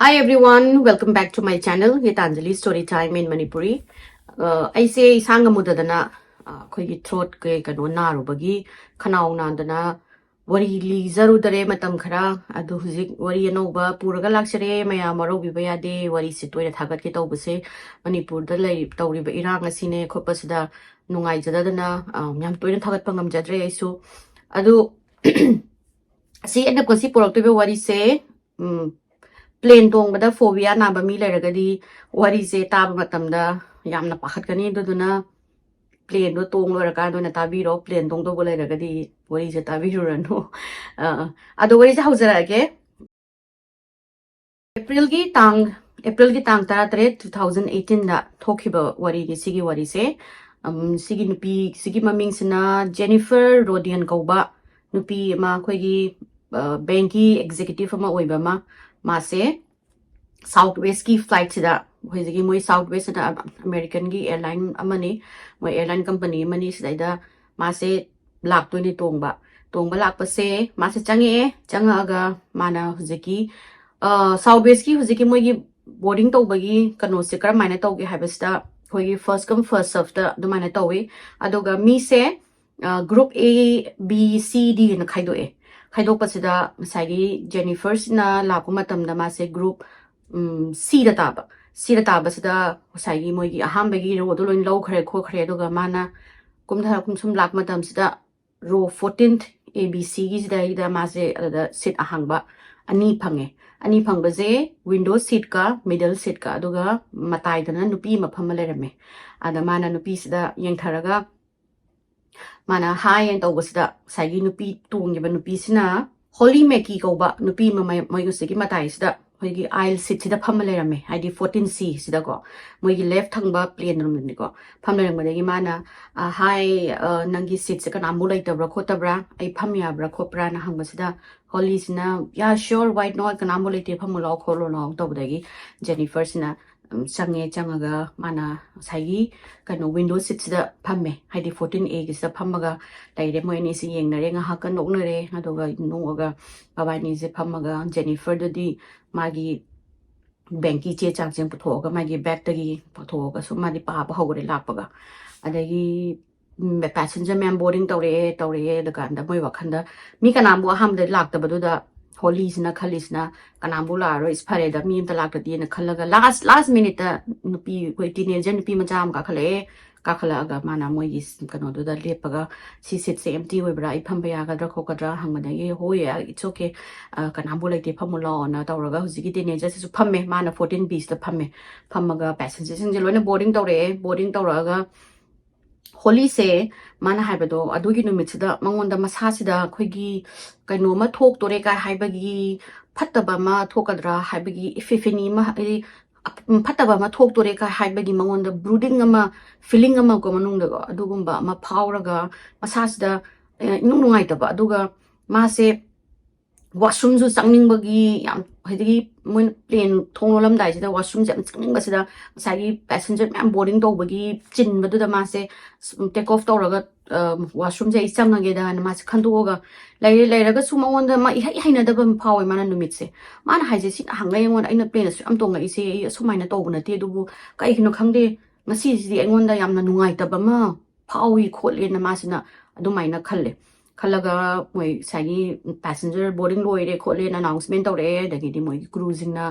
Hi everyone, welcome back to my channel. Gitanjali Story Time in Manipuri. I say isang amudadana khoi throat ke kano narubagi khanau nandana wari li zaru dare matam khara adu huzik wari anoba puraga laksare maya maro bibaya de wari sitoi thagat ke tawbase Manipur da lai tawriba irang asine khopasida nungai jadadana yam toina thagat pangam jadre aisu adu si ena kosi purak tobe wari se plane tong bada phobia na ba mi leragadi wari se tab matamda yamna pakhat kani duduna plane do tong loraka do na tabi ro plane tong do leragadi wari se tabi rano ado wari se hauzara ke April ki tang tara tare 2018 da thokiba wari gi sigi wari se sigi nupi sigi maming sina Jennifer Rodian kauba nupi ma khoi gi banki executive ma oiba ma se Southwest ki flight sida hoizigi moi Southwest da American gi airline amani moi airline company mani sida ma se lak to ni tongba lak pa se ma se changa ga mana huziki Southwest ki huziki moi gi boarding to bagi kano se kar mana to gi habista hoi first come first serve da do mana to we adoga mi se group A B C D na khaido pa sida sagi Jennifer sina lapu matam da ma se group C da taba sida sagi moi gi aham bagi ro do loin low khare kho khare do ga mana kum sum lak matam sida row 14th ABC gi sida ida ma se da sit ahang ba ani phang ba je window seat ka middle seat ka aduga matai dana nupi ma phama lerame ada mana nupi sida yeng tharaga mana high and over sida sagi nupi tung ba nupi sina holy meki ko ba nupi ma mai usigi matai sida hoigi aisle seat sida phama lerame id 14C sida ko moigi left thang ba plane rum ni ko pham lerang ba gi mana high nangi seat se kana mu lai tabra khotabra ai pham ya bra khopra na hang ba sida holy sina yeah sure why not kana mu lai te pham lo kholo no to ba gi Jennifer sina changaga mana sagi kano window seat sida phamme haidi 14A gi sida phammaga laire moi ni si yeng na re nga hakan nok na re adoga noga baba ni se phammaga Jennifer dodi magi banki che chang chen puthoga magi bag tagi puthoga so madi pa ba hogre lakpaga adagi passenger man boarding tawre da kan da moi wakhanda mi kana bu ham de lakta badu da holy sina khalisna kanambu la ro is phare da mi ta lakta di na khalaga last minute da nupi koi teenager nupi majam ka khala ga mana moi is kano do da lepaga si sit se empty we bra I phamba ya ga dra khokadra hangmada ye ho ya it's okay kanambu like te phamulo na tawraga huzigi teenager su phamme mana 14B da phammaga passenger sing loina boarding tawraga holy se mana haibado adugi numitida mangonda masasida khoigi kaino ma thok tore ka haibagi phattaba ma thokadra haibagi ififini ma phattaba ma thok tore ka haibagi mangonda brooding ama feeling ama ko manungda go adugumba ma phawraga masasida nungai taba aduga ma se washroom su changning bagi yam hidi mun plane thonglolam dai sida washroom jam changning basida sagi passenger mam boarding to bagi chin badu da ma se take off to raga washroom je isam nage da ma se khandu ga lai raga suma wonda ma haina da bam phawi mana numit se mana haije sin hangai ngon aina plane su am tonga ise sumaina to buna te dubu kai kino khangde ngasi ji aingonda yamna nungai ta bama phawi khole na ma sina adumaina khalaga moi sagi passenger boarding loire khole na announcement tore dagi di moi cruising na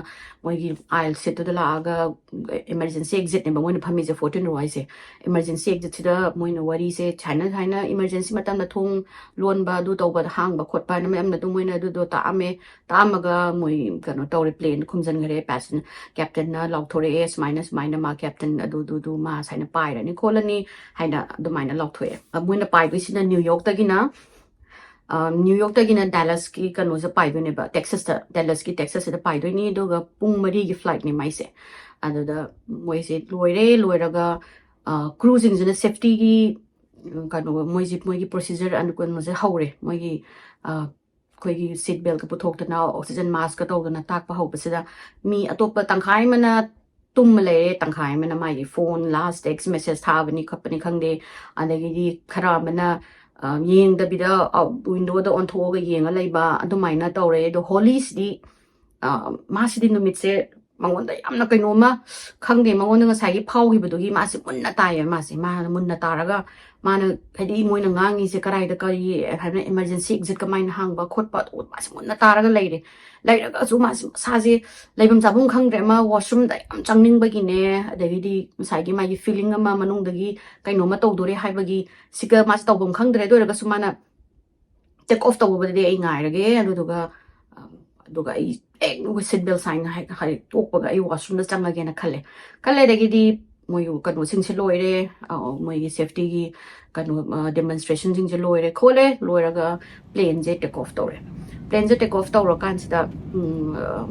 moi gi aisle sit to la aga emergency exit ne moi na phami je 14 roi se emergency exit da moi na wari se china emergency matam na thong lon ba du to ba hang ba khot pa na mem na du moi na du do ta amaga moi kano tore plane khumjan gare passenger captain na log thore s minus ma captain du ma saina pai ra ni kholani haina du mai na log thoe moi na pai bi sina New York tagina New York tagina Dallas ki kano se pai done ba Dallas ki Texas da pai doni doga pung mari gi flight ni mai se ado da moi se loiraga cruising zina safety gi kano moi gi procedure and ko se haure moi gi koi gi seat belt ka puthok ta na oxygen mask ka to na tak pa ho pasida mi atopa tangkhai mana tumle tangkhai mana mai phone last text message thabani khapani khangde adagi di khara mana yeng da bida window da on thoga yenga laiba adumaina tawre do holies di 마시디 누밋세 망원다 얌나 그노마 강데 망원은 사기 파오기부도기 마시 문나 따요 마시 마나 문나 따라가 마는 하디 모이는 ngangi karai kari haina emergency exit kamain hangba khotpa masi munna taraga leiraga asu masi saji leibam jabung khangre ma washroom da yam changning bagi ne adagi saigi magi feeling ama manung dagi kaino ma tawdore haibagi sika mas tawbam khangdre doiraga sumana take off tawbade ai ngairage aduga ai seat belt sign hai tokpaga ai washroom da changage na khale dagi moi kanu sing se loire moi gi safety gi kanu demonstration sing se loire khole loiraga plane je take off tore plane je take off tawra kan sida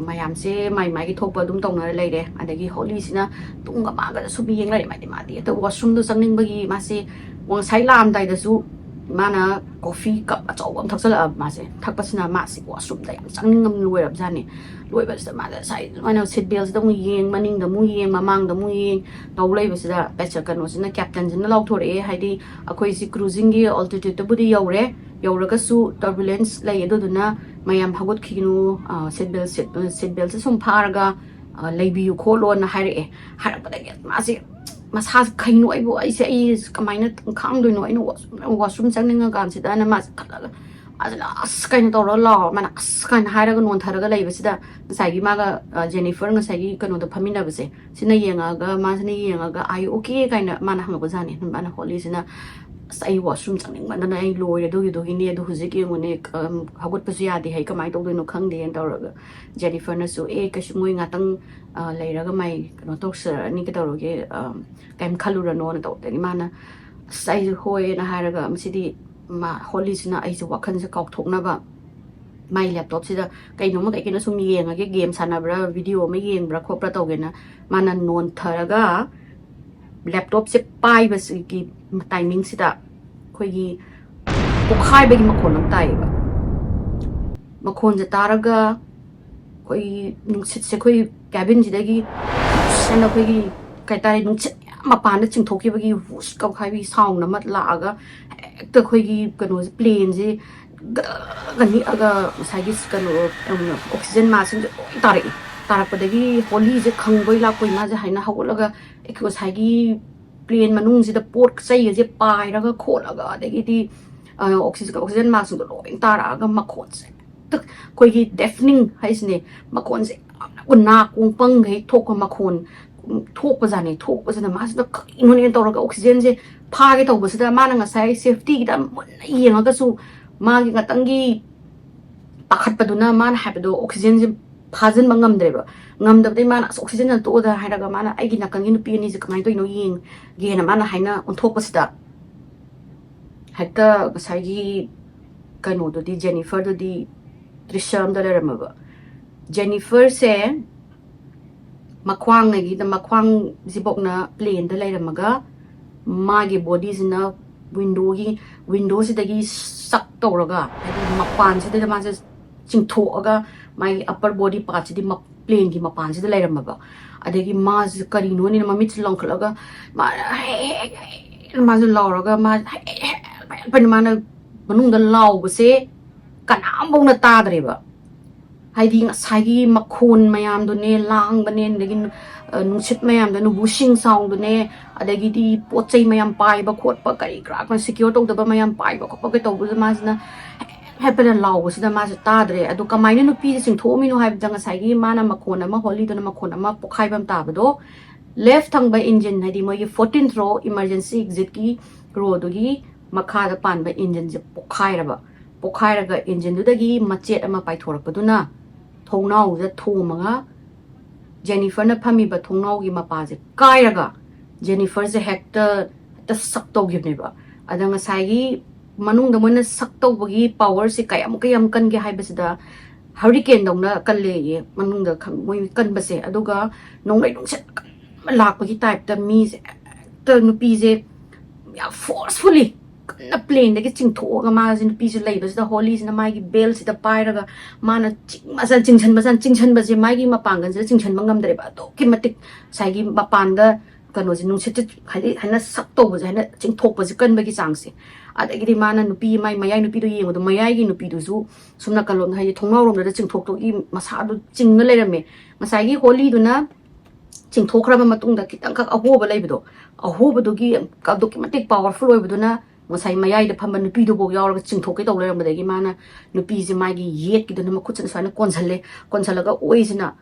mayam se mai gi thokpa dum tong na leire adagi holy sina tunga ma ga su bi yeng lai mai di to washroom do sangning bagi ma se wang sai lam dai da su mana coffee cup a chaw am thaksala ma se thakpasina ma se washroom da yam sangning ngam loira jani loiba sa ma da sai mana seat belts da mu yeng maning da mu yeng mamang da mu yeng taw leiba sida patcha kanu sina captain jin law thore haidi akoi si cruising gi altitude da budi yauraga su turbulence lai eduna mayam hagot khinu seat belt sum pharaga leibi yu kholo na haire harapda ge ma se masa kaino ai bo ai se ai kamaina khang do no ai no washroom changning ga sida na ma khala as kain to la mana as kain hairaga non tharaga leiba sida saigi maga Jennifer nga saigi kanu da phamina base sina yenga ga ma sina yenga ga ai okay kaina mana hanga bajani mana holi sina sai washroom changning mana ai loire do ni do hujik yengone hagot pasu ya de hai kamai to do no khang de en tawraga Jennifer na su ka shmoi nga tang leiraga mai kanu to sir ni ka tawroge kaim khalura no na to ni mana sai hoi na hairaga msidi ma holy sina ai su wakhan se kauk thokna ba mai laptop sida kaino ma kai kena sum yenga ge game sanabra video ma yengbra khopra tawgena mana non tharaga laptop se pai bas ki timing sida khoi gi pokhai bagi makhon am tai ba makhon je taraga khoi nungsit se khoi cabin jidagi sana khoi gi kai tai nungsit mapan da chingthoki bagi wus ka khai bi sound na mat la aga ekta khoi gi kanu plane je gani aga saigi kanu oxygen ma sing tarakpadagi holy je khangboi la koi ma je haina hawlaga ekko saigi plane manung je da port sai je pai raga kholaga adagi di oxygen ma sing loi taraga makhon se tak koi gi deafening haisne makhon se unna kung pang gai thok makhon thok pa jane thok pa jana ma se da inone toraga oxygen je phage to basida mana nga sai safety gi da yenga ga su ma gi ngatangi pakhat paduna man habdo oxygen je phajin mangam dreba ngam dabdai mana oxygen na to da hairaga mana ai gi nakangi nu pi ni je kamai to ino yeng ge na mana haina onthok pasida hakta sai gi kano do di Jennifer do di trisham da lerama Jennifer se makwang gi da makwang jibok na plane da leramaga magi body sina window si dagi sak tawraga mapan si da ma se chingthoaga my upper body part si di plane gi mapan si da leramaga adagi ma karino ni ma mit longkhlaga ma lauraga ma pan mana manung da law se kanam bong na tadreba haidi ngasagi makhon mayam do ne lang bane dagi nungsit mayam da nu bushing sound do ne adagi di pochai mayam pai ba khot pa kari krak ma secure to da mayam pai ba ko to bu ma na happen law was da ma tadre adu kamai nu pi sing thomi no haib janga sagi mana makhon ma holy do na makhon ma pokhai bam ta ba do left thang ba engine hadi mo 14th row emergency exit ki row do gi makha da pan ba engine je pokhai raga engine du da gi machet ama pai thorak pa du na thongnau ja thomaga Jennifer na phami ba thongnau gi mapa je kai raga Jennifer je hector ta sak to gi ne ba adanga sai gi manung da mon sak to bagi power se kayam kan ge hai basida hurricane dong na kan le ye manung da khang moi kan ba se aduga nong lai dong se lak bagi type ta mi se ta nu pi je ya forcefully na plane dagi chingthoga ma jin pi je lai basida holy na mai gi bell si da pai raga mana chingchan ba je mai gi mapangan je chingchan mangam dre ba to ki matik sai gi mapan da kano je nung se hali hana sak to ba je hana chingthok ba je kan ba gi chang se adagidi mana nupi mai mayai nupi do yengo do mayai gi nupi do zu sumna kalon hai thongnaw rom da chingthok to gi masa do chingna leirame masai gi holi do na chingthokraba matung da kitang kak ahoba leibido ahoba do gi ka do ki matik powerful oibido na masai mayai da phamba nupi do bo yaw chingthok ke to leiram da gi mana nupi ji mai gi yet ki do na makhut sa na konsalaga oisina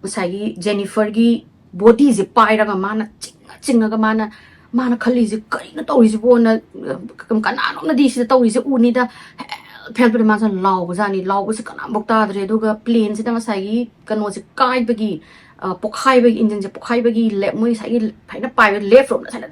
masai gi Jennifer gi body ji pairaga mana chinga mana khali ji kari na tawri ji bona kam kana no na di si tawri ji uni da phel pe ma san law bajani law bu si kana bokta dre du ga plane si da masai gi kano ji kai bagi pokhai bagi engine ji pokhai bagi le moi sai gi phaina pai left from sai na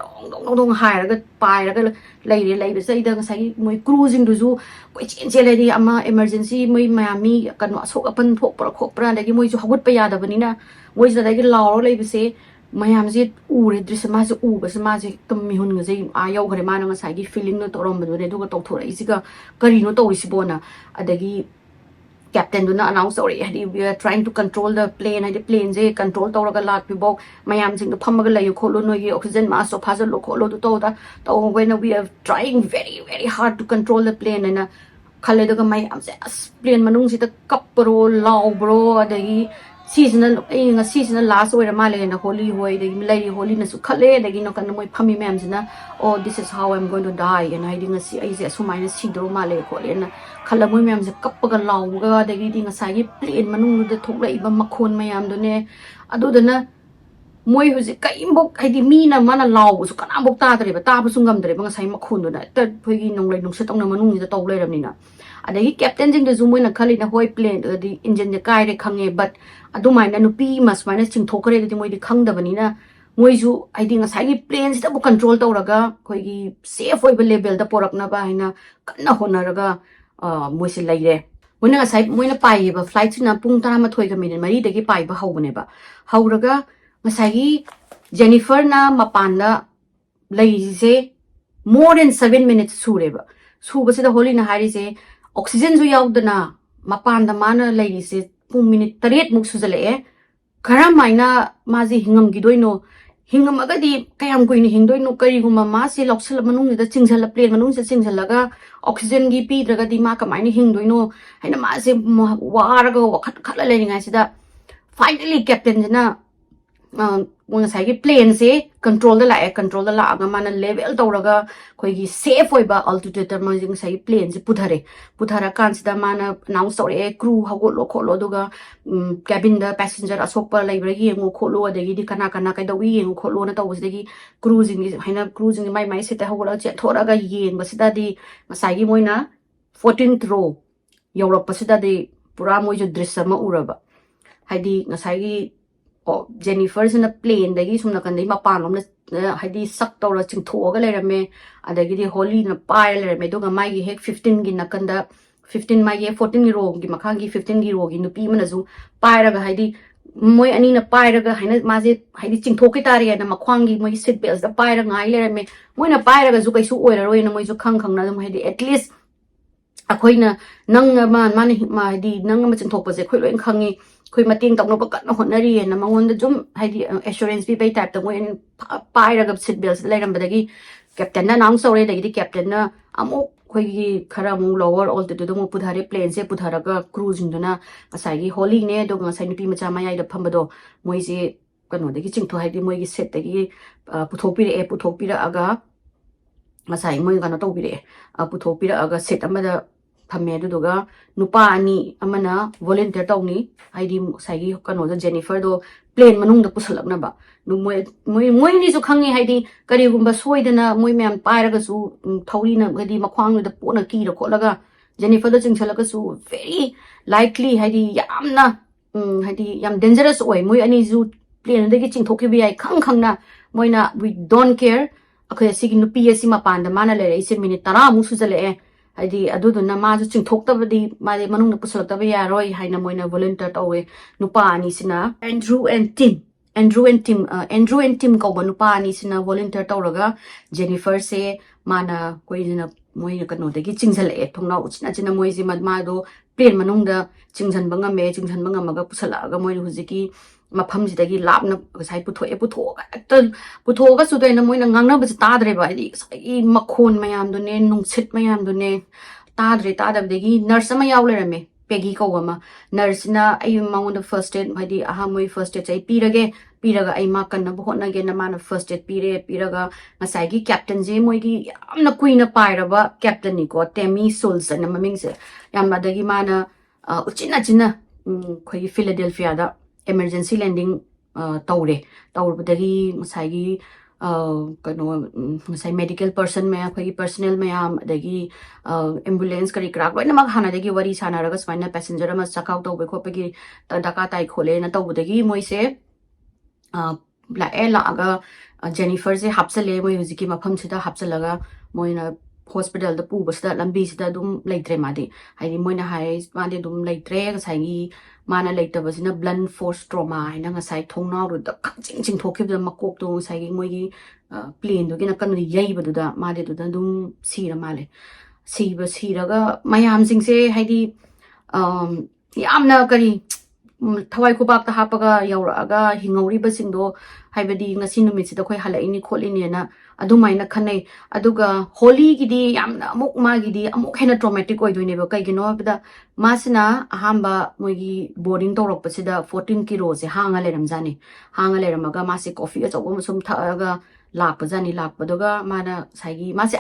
dong hai ra ga pai ra ga lei be sai da masai gi moi cruising du ju koi chen le di ama emergency moi miami kano sok apan thok pra khop pra da gi moi ju hagut pa ya da bani na moi ji da gi law lei be se mayam ji ure drisma ji u ba sama ji tam mi hun ga ji a yau gare mana nga sai gi feeling no to rom ba de du ga to thora isi ga kari no to isi bona adagi captain do na announce sorry we are trying to control the plane the plane je control to ga lat pi bok mayam jing do pham ga lai kholo no ye oxygen mask of hazard lo kholo do to when we are trying very very hard to control the plane and khale do ga mayam je plane manung si ta kap pro law bro adagi seasonal seasonal last way male na holy hoy de milai holy na su khale de no kan moi phami mem jina oh this is how I'm going to die and I ding si ai je so minus si do male ko le na khala moi mem je kap ga law ga de gi ding sa gi plane manung de thok lai ba makhon mayam do ne adu de na moi hu ji kai mbok ai di mi na mana law su kana bok ta dre ba ta bu sungam dre ba sai makhon do na ta phoi gi nong lai nong se tong na manung ni da to lai ram ni na adagi captain jing de zu moi na khali na hoi plane di engine je kai re khange but adumai na nupi mas minus ching thokare de moi di khang da bani na moi ju I think asai gi plane si da bu control to raga khoi gi safe oi level da porak na ba hina kana hona raga moi se lai re moi na asai moi na pai ba flight na pung tara ma thoi ga min mari de gi pai ba hau ne ba hau raga masai gi Jennifer na mapan da lai je more than 7 minutes sure ba su ba se da holi na hari je oxygen ju yaw da na mapan da mana lai se pung minute taret muk suzale khara maina maji hingam gi doino hingam aga di kayam koini hingdoino kari guma ma si loksal manung da chingsal plane manung se chingsalaga oxygen gi pi draga di ma kamaini hingdoino haina ma se waraga wakhat khala le ngai sida finally captain jana mo sai gi plane se control da la aga mana level tawraga koi gi safe oi ba altitude ma jing sai plane se puthara kan sida mana announce ore crew hago lo kholo duga cabin da passenger asok pa library gi ngo kholo adagi di kana kai da wi ngo kholo na tawus dagi cruising haina cruising mai se ta hago la che thora ga yeng ba sida di masai gi moina 14th row europe pa sida di pura moi jo drissa ma uraba haidi ngasai gi Jennifer in a plane the gis na kan dei mapan lom na hadi sak to la ching tho ga le rame adagi di holy na pile le me do ga mai gi hek 15 gi na kan da 15 mai ye 14 gi ro gi makhang gi 15 gi ro gi nu pi mana zu pai ra ga hadi moi ani na pai ra ga haina ma je hadi ching tho ki tari na makhwang gi moi seat belts da pai ra ngai le rame moi na pai ra ga zu kai su oi ra roi na moi zu khang na dum hadi at least akhoi na nang ma hadi nang ma ching tho pa je khoi loi khangi khoi mating tong no ba kan honari na mangon da jum hadi assurance bi bai type ta moi pai ra ga seat belts le ram badagi captain na nang sore da gi captain na amu khoi gi khara mu lower altitude mu pudhare plane se pudhara ga cruising na asai gi holy ne do ga sai ni pi macha mai da pham do moi se kano da gi ching tho hadi moi gi set da gi puthok pi ra aga masai moi ga na to bi re puthok pi ra aga set amada thame du doga nupa ani amana volunteer tawni haidi saigi kano da Jennifer do plane manung da pusalak na ba nu moi ni ju khangi haidi kari gumba soidana moi mem pairaga su thauri na hadi makhwang da pona ki ro kholaga Jennifer da chingchalaga su very likely haidi yamna haidi yam dangerous oi moi ani ju plane da gi chingthoki bi ai khang na moina we don't care akhoi sigi nu ps ma pan da mana le ise minute tara mu su jale hadi adu na ma ju chingthok ta badi ma de manung na pusalak ta ba ya roi haina moina volunteer tawe nupa ani sina Andrew and Tim ko ba nupa ani sina volunteer tawraga Jennifer se mana koi na moi na kano de gi chingjal e thongna uchina moi ji ma do plane manung da chingjan banga ga pusala ga moi hujiki ꯃꯐꯝꯁꯤꯗꯒꯤ ꯂꯥꯞꯅ ꯉꯁꯥꯏ ꯄꯨꯊꯣꯛꯑꯒ ꯍꯦꯛꯇ ꯄꯨꯊꯣꯛꯑꯒꯁꯨ ꯑꯩꯅ ꯃꯣꯏꯅ ꯉꯥꯡꯅꯕꯁꯦ ꯇꯥꯗ꯭ꯔꯦꯕ ꯍꯥꯏꯗꯤ ꯉꯁꯥꯏꯒꯤ ꯃꯈꯣꯟ ꯃꯌꯥꯝꯗꯨꯅꯦ ꯅꯨꯡꯁꯤꯠ ꯃꯌꯥꯝꯗꯨꯅꯦ ꯇꯥꯗꯕꯗꯒꯤ ꯅꯔꯁ ꯑꯃ ꯌꯥꯎ ꯂꯩꯔꯝꯃꯦ ꯄꯦꯒꯤ ꯀꯧꯕ ꯑꯃ ꯅꯔꯁꯁꯤꯅ ꯑꯩ ꯃꯉꯣꯟꯗ ꯐꯥꯔꯁꯠ ꯑꯦꯗ ꯍꯥꯏꯗꯤ ꯃꯣꯏ ꯐꯥꯔꯁꯠ ꯑꯦꯗꯁꯦ ꯑꯩ ꯄꯤꯔꯒ ꯑꯩ ꯃꯥ ꯀꯟꯅꯕ ꯍꯣꯠꯅꯒꯦꯅ ꯃꯥꯅ ꯐꯥꯔꯁꯠ ꯑꯦꯗ ꯄꯤꯔꯒ ꯉꯁꯥꯏꯒꯤ ꯀꯦꯞꯇꯟꯁꯦ ꯃꯣꯏꯒꯤ ꯌꯥꯝꯅ ꯀꯨꯏꯅ ꯄꯥꯏꯔꯕ ꯀꯦꯞꯇꯟꯅꯤꯀꯣ ꯇꯦꯃꯤ ꯁꯣꯜꯁ ꯑꯅ ꯃꯃꯤꯡꯁꯦ ꯌꯥꯝ ꯑꯗꯒꯤ ꯃꯥꯅ ꯎꯆꯤꯟꯅ ꯑꯩꯈꯣꯏꯒꯤ ꯐꯤꯂꯥꯗꯦꯜꯐꯤꯌꯥꯗ emergency landing ꯇꯧꯔꯕꯗꯒꯤ ꯉꯁꯥꯏꯒꯤ ꯀꯩꯅꯣ ꯉꯁꯥꯏ medical person ꯃꯌꯥꯝ ꯑꯩꯈꯣꯏꯒꯤ personnel ꯃꯌꯥꯝ ꯑꯗꯒꯤ ambulance ꯀꯔꯤ ꯀꯔꯥ ꯂꯣꯏꯅꯃꯛ ꯍꯥꯟꯅꯗꯒꯤ ꯋꯥꯔꯤ ꯁꯥꯟꯅꯔꯒ ꯁꯨꯃꯥꯏꯅ passenger ꯑꯃ ꯆꯥꯛꯈꯥꯎ ꯇꯧꯕ ꯈꯣꯠꯄꯒꯤ ꯗꯔꯀꯥꯔ ꯇꯥꯏ ꯈꯣꯠꯂꯦꯅ ꯇꯧꯕꯗꯒꯤ ꯃꯣꯏꯁꯦ ꯂꯥꯛꯑꯒ 제니퍼ꯁꯦ ꯍꯥꯞꯆꯜꯂꯦ ꯃꯣꯏ ꯍꯧꯖꯤꯛꯀꯤ ꯃꯐꯝꯁꯤꯗ ꯍꯥꯞꯆꯜꯂꯒ ꯃꯣꯏꯅ ꯍꯣꯁꯄꯤꯇꯥꯜꯗ ꯄꯨꯕꯁꯤꯗ ꯂꯝꯕꯤꯁꯤꯗ ꯑꯗꯨꯝ ꯂꯩꯇ꯭ꯔꯦ ꯃꯥꯗꯤ ꯍꯥꯏꯗꯤ ꯃꯣꯏꯅ ꯍꯥꯏ ꯃꯥꯗꯤ ꯑꯗꯨꯝ ꯂꯩꯇ꯭ꯔꯦ ꯉꯁꯥꯏꯒꯤ ꯃꯥꯅ ꯂꯩꯇꯕꯁꯤꯅ ꯕ꯭ꯂꯟ ꯐꯣꯔꯁ ꯇ꯭ꯔꯣꯃꯥ ꯍꯥꯏꯅ ꯉꯁꯥꯏ ꯊꯣꯡꯅꯥꯎꯗꯨꯗ ꯈꯪꯆꯤꯡ ꯆꯤꯡꯊꯣꯛꯈꯤꯕꯗ ꯃꯀꯣꯛꯇꯣ ꯉꯁꯥꯏꯒꯤ ꯃꯣꯏꯒꯤ ꯄ꯭ꯂꯦꯟꯗꯨꯒꯤ ꯅꯥꯀꯟꯗ ꯌꯩꯕꯗꯨꯗ ꯃꯥꯗꯤ ꯑꯗꯨꯗ ꯑꯗꯨꯝ ꯁꯤꯔ ꯃꯥꯜꯂꯦ ꯁꯤꯔꯒ ꯃꯌꯥꯝꯁꯤꯡꯁꯦ ꯍꯥꯏꯗꯤ ꯌꯥꯝꯅ ꯀꯔꯤ ꯊꯋꯥꯏ ꯈꯨꯕꯥꯛꯇ ꯍꯥꯞꯄꯒ ꯌꯧꯔꯛꯑꯒ ꯍꯤꯡꯍꯧꯔꯤꯕꯁꯤꯡꯗꯣ ꯍꯥꯏꯕꯗꯤ ꯉꯁꯤ ꯅꯨꯃꯤꯠꯁꯤꯗ ꯑꯩꯈꯣꯏ ꯍꯜꯂꯛꯏꯅꯤ ꯈꯣꯠꯂꯤꯅꯦꯅ ꯑꯗꯨꯃꯥꯏꯅ ꯈꯟꯅꯩ ꯑꯗꯨꯒ ꯍꯣꯂꯤꯒꯤꯗꯤ ꯌꯥꯝꯅ ꯃꯥꯒꯤꯗꯤ ꯑꯃꯨꯛ ꯍꯦꯟꯅ ꯇ꯭ꯔꯣꯃꯦꯇꯤꯛ ꯑꯣꯏꯗꯣꯏꯅꯦꯕ ꯀꯩꯒꯤꯅꯣ ꯍꯥꯏꯕꯗ ꯃꯥꯁꯤꯅ ꯑꯍꯥꯟꯕ ꯃꯣꯏꯒꯤ ꯕꯣꯔꯗꯤꯡ ꯇꯧꯔꯛꯄꯁꯤꯗ 14 ꯀꯤꯂꯣꯁꯦ ꯍꯥꯡꯉ ꯂꯩꯔꯝꯖꯥꯅꯤ ꯍꯥꯡꯉ ꯂꯩꯔꯝꯃꯒ ꯃꯥꯁꯦ ꯀꯣꯐꯤ ꯑꯆꯧꯕ ꯑꯃ ꯁꯨꯝ ꯊꯛꯑꯒ ꯂꯥꯛꯄꯖꯥꯅꯤ ꯂꯥꯛꯄꯗꯨꯒ ꯃꯥꯅ ꯉꯁꯥꯏꯒꯤ ꯃꯥꯁꯦ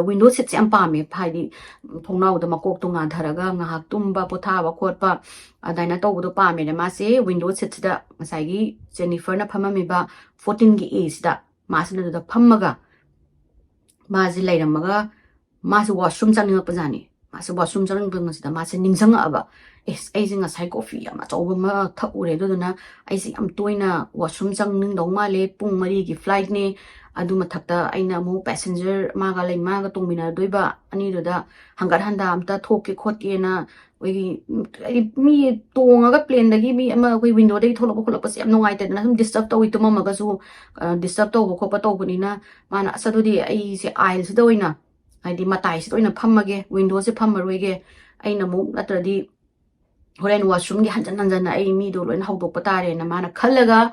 ꯋꯤꯟꯗꯣ ꯁꯤꯠꯁꯦ ꯌꯥꯝ ꯄꯥꯝꯃꯦ ꯍꯥꯏꯗꯤ ꯊꯣꯡꯅꯥꯎꯗ ꯃꯀꯣꯛꯇꯣ ꯉꯥꯟꯊꯔꯒ ꯉꯥꯏꯍꯥꯛ ꯇꯨꯝꯕ ꯄꯣꯊꯥꯕ ꯈꯣꯠꯄ ꯑꯗꯨꯃꯥꯏꯅ ꯇꯧꯕꯗꯣ ꯄꯥꯝꯃꯦꯅ ꯃꯥꯁꯦ ꯋꯤꯟꯗꯣ ꯁꯤꯠꯁꯤꯗ ꯉꯁꯥꯏꯒꯤ 제니퍼ꯅ ꯐꯝꯃꯝꯃꯤꯕ 14ꯒꯤ ꯑꯦꯁꯤꯗ ꯃꯥꯁꯤꯅ ꯑꯗꯨꯗ ꯐꯝꯃꯒ 마지 레이람마가 마시 워룸 짱닝ꯉꯛꯄꯖꯥꯅꯤ 마시 워룸 짱닝ꯉꯛꯄꯁꯤ다 마시 닝성ꯉꯛꯑꯕ 에스 ꯑꯩꯁꯦ ꯉꯁꯥꯏ ꯀꯣꯐꯤ ꯌꯥꯝ ꯑꯆꯧꯕ ꯑꯃ ꯊꯛꯎꯔꯦ ꯑꯗꯨꯗꯨꯅ ꯑꯩꯁꯦ ꯌꯥꯝ ꯇꯣꯏꯅ ꯋꯥꯁꯔꯨꯝ ꯆꯪꯅꯤꯡꯗꯧ ꯃꯥꯜꯂꯦ ꯄꯨꯡ 4ꯒꯤ ꯐ꯭ꯂꯥꯏꯠꯅꯦ ꯑꯗꯨ ꯃꯊꯛꯇ ꯑꯩꯅ ꯑꯃꯨꯛ ꯄꯦꯁꯦꯟꯖꯔ ꯃꯥꯒ ꯇꯣꯡꯃꯤꯟꯅꯗꯣꯏꯕ ꯑꯅꯤꯗꯨꯗ ꯍꯪꯒꯠ ꯍꯟꯗ ꯑꯝꯇ ꯊꯣꯛꯀꯦ ꯈꯣꯠꯀꯦꯅ ꯑꯩꯈꯣꯏꯒꯤ ꯃꯤ ꯇꯣꯡꯉꯒ ꯄ꯭ꯂꯦꯟꯗꯒꯤ ꯃꯤ ꯑꯃ ꯑꯩꯈꯣꯏ ꯋꯤꯟꯗꯣꯗꯒꯤ ꯊꯣꯛꯂꯛꯄ ꯈꯣꯠꯂꯛꯄꯁꯦ ꯌꯥꯝ ꯅꯨꯡꯉꯥꯏꯇꯦꯗꯅ ꯁꯨꯝ ꯗꯤꯁꯇꯔꯕ ꯇꯧꯏ ꯇꯨꯝꯃꯝꯃꯒꯁꯨ ꯗꯤꯁꯇꯔꯕ ꯇꯧꯕ ꯈꯣꯠꯄ ꯇꯧꯕꯅꯤꯅ ꯃꯥꯅ ꯑꯁ ꯑꯗꯨꯗꯤ ꯑꯩꯁꯦ ꯑꯥꯏꯜꯁꯤꯗ ꯑꯣꯏꯅ ꯍꯥꯏꯗꯤ ꯃꯇꯥꯏꯁꯤꯗ ꯑꯣꯏꯅ ꯐꯝꯃꯒꯦ ꯋꯤꯟꯗꯣꯁꯦ ꯐꯝꯃꯔꯣꯏꯒꯦ ꯑꯩꯅ ꯑꯃꯨꯛ ꯅꯠꯇ꯭ꯔꯗꯤ 호렌 와슈름기 한잔 ꯑꯩ ꯃꯤꯗꯣ ꯂꯣꯏꯅ ꯍꯧꯗꯣꯛꯄ ꯇꯥꯔꯦꯅ ꯃꯥꯅ ꯈꯜꯂꯒ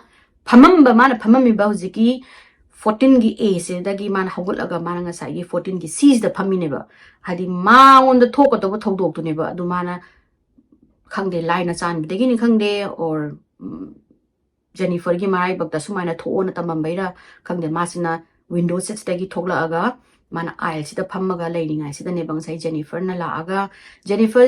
ꯃꯥꯅ ꯐꯝꯃꯝꯃꯤꯕ ꯍꯧꯖꯤꯛꯀꯤ 14ꯒꯤ Aꯁꯤꯗꯒꯤ ꯃꯥꯅ ꯍꯧꯒꯠꯂꯒ ꯃꯥꯅ ꯉꯁꯥꯏꯒꯤ 14ꯒꯤ Cꯁꯤꯗ ꯐꯝꯃꯤꯅꯦꯕ ꯍꯥꯏꯗꯤ ꯃꯥꯉꯣꯟꯗ ꯊꯣꯛꯀꯗꯧꯕ ꯊꯧꯗꯣꯛꯇꯨꯅꯦꯕ ꯑꯗꯨ ꯃꯥꯅ ꯈꯪꯗꯦ ꯂꯥꯏꯅ ꯆꯥꯟꯕꯗꯒꯤꯅꯤ ꯈꯪꯗꯦ ꯑꯣꯔ 제니퍼ꯒꯤ ꯃꯔꯥꯏꯕꯛꯇ ꯁꯨꯃꯥꯏꯅ ꯊꯣꯛꯑꯣꯅ ꯇꯝꯃꯝꯕꯩꯔꯥ ꯈꯪꯗꯦ ꯃꯥꯁꯤꯅ ꯋꯤꯟꯗꯣ ꯁꯤꯠꯁꯤꯗꯒꯤ ꯊꯣꯛꯂꯛꯑꯒ ꯃꯥꯅ ꯑꯥꯏꯜꯁꯤꯗ ꯐꯝꯃꯒ ꯂꯩꯔꯤꯉꯩꯁꯤꯗꯅꯦꯕ ꯉꯁꯥꯏ 제니퍼ꯅ ꯂꯥꯛꯑꯒ 제니퍼